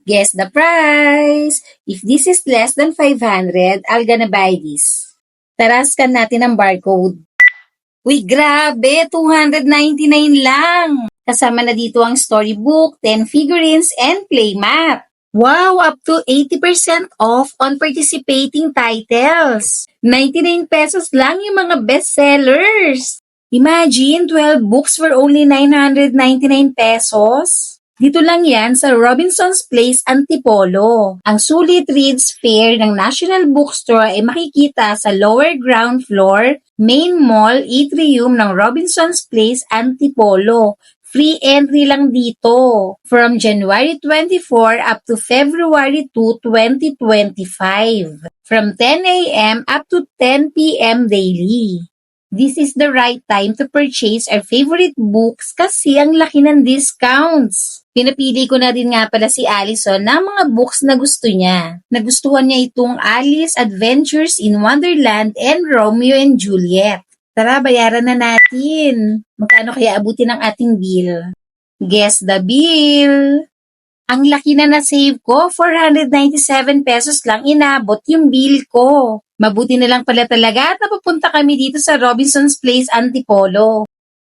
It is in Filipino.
Guess the price. If this is less than 500, I'll gonna buy this. Tara, scan natin ang barcode. Uy, grabe! 299 lang! Kasama na dito ang storybook, 10 figurines, and playmat. Wow! Up to 80% off on participating titles. 99 pesos lang yung mga bestsellers. Imagine, 12 books for only 999 pesos. Dito lang yan sa Robinson's Place, Antipolo. Ang sulit reads fair ng National Bookstore ay makikita sa lower ground floor, main mall, atrium ng Robinson's Place, Antipolo. Free entry lang dito from January 24 up to February 2, 2025 from 10 a.m. up to 10 p.m. daily. This is the right time to purchase our favorite books kasi ang laki ng discounts. Pinapili ko na din nga pala si Allison ng mga books na gusto niya. Nagustuhan niya itong Alice Adventures in Wonderland and Romeo and Juliet. Tara, bayaran na natin. Magkano kaya abutin ang ating bill? Guess the bill. Ang laki na na-save ko, 497 pesos lang inabot yung bill ko. Mabuti na lang pala talaga at napupunta kami dito sa Robinson's Place, Antipolo.